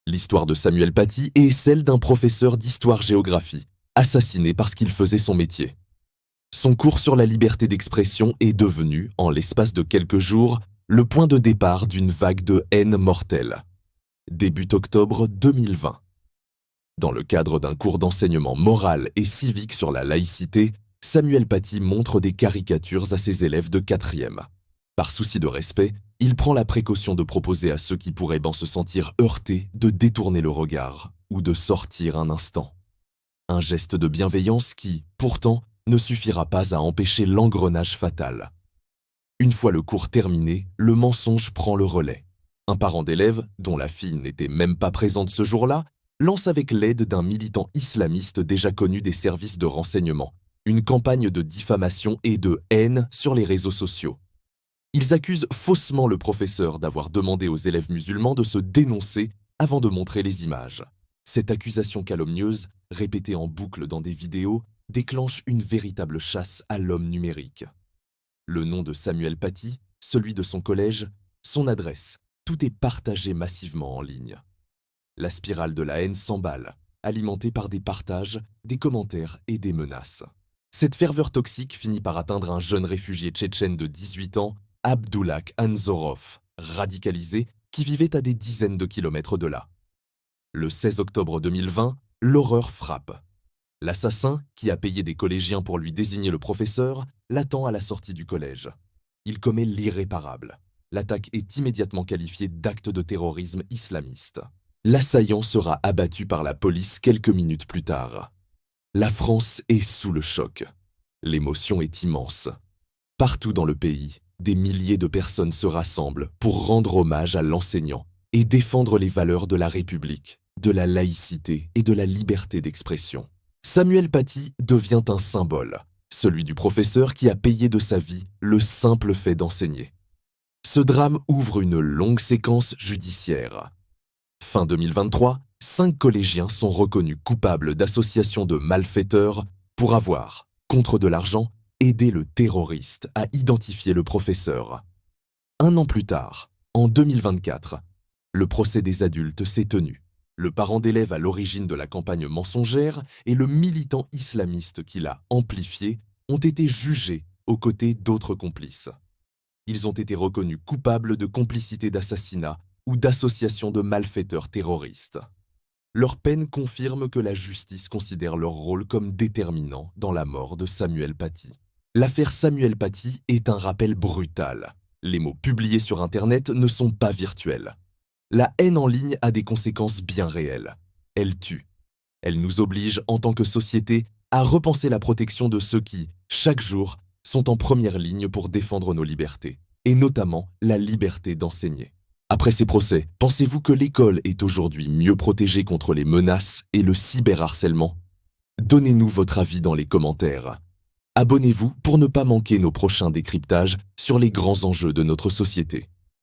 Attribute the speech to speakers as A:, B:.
A: L'histoire de Samuel Paty est celle d'un professeur d'histoire-géographie, assassiné parce qu'il faisait son métier. Son cours sur la liberté d'expression est devenu, en l'espace de quelques jours, le point de départ d'une vague de haine mortelle. Début octobre 2020. Dans le cadre d'un cours d'enseignement moral et civique sur la laïcité, Samuel Paty montre des caricatures à ses élèves de 4e. Par souci de respect, il prend la précaution de proposer à ceux qui pourraient se sentir heurtés de détourner le regard ou de sortir un instant. Un geste de bienveillance qui, pourtant, ne suffira pas à empêcher l'engrenage fatal. Une fois le cours terminé, le mensonge prend le relais. Un parent d'élève, dont la fille n'était même pas présente ce jour-là, lance avec l'aide d'un militant islamiste déjà connu des services de renseignement une campagne de diffamation et de haine sur les réseaux sociaux. Ils accusent faussement le professeur d'avoir demandé aux élèves musulmans de se dénoncer avant de montrer les images. Cette accusation calomnieuse, répétée en boucle dans des vidéos, déclenche une véritable chasse à l'homme numérique. Le nom de Samuel Paty, celui de son collège, son adresse, tout est partagé massivement en ligne. La spirale de la haine s'emballe, alimentée par des partages, des commentaires et des menaces. Cette ferveur toxique finit par atteindre un jeune réfugié tchétchène de 18 ans, Abdulak Anzorov, radicalisé, qui vivait à des dizaines de kilomètres de là. Le 16 octobre 2020, l'horreur frappe. L'assassin, qui a payé des collégiens pour lui désigner le professeur, l'attend à la sortie du collège. Il commet l'irréparable. L'attaque est immédiatement qualifiée d'acte de terrorisme islamiste. L'assaillant sera abattu par la police quelques minutes plus tard. La France est sous le choc. L'émotion est immense. Partout dans le pays, des milliers de personnes se rassemblent pour rendre hommage à l'enseignant et défendre les valeurs de la République, de la laïcité et de la liberté d'expression. Samuel Paty devient un symbole, celui du professeur qui a payé de sa vie le simple fait d'enseigner. Ce drame ouvre une longue séquence judiciaire. Fin 2023, 5 collégiens sont reconnus coupables d'association de malfaiteurs pour avoir, contre de l'argent, aidé le terroriste à identifier le professeur. Un an plus tard, en 2024, le procès des adultes s'est tenu. Le parent d'élève à l'origine de la campagne mensongère et le militant islamiste qui l'a amplifié ont été jugés aux côtés d'autres complices. Ils ont été reconnus coupables de complicité d'assassinat ou d'association de malfaiteurs terroristes. Leur peine confirme que la justice considère leur rôle comme déterminant dans la mort de Samuel Paty. L'affaire Samuel Paty est un rappel brutal. Les mots publiés sur Internet ne sont pas virtuels. La haine en ligne a des conséquences bien réelles. Elle tue. Elle nous oblige, en tant que société, à repenser la protection de ceux qui, chaque jour, sont en première ligne pour défendre nos libertés, et notamment la liberté d'enseigner. Après ces procès, pensez-vous que l'école est aujourd'hui mieux protégée contre les menaces et le cyberharcèlement? Donnez-nous votre avis dans les commentaires. Abonnez-vous pour ne pas manquer nos prochains décryptages sur les grands enjeux de notre société.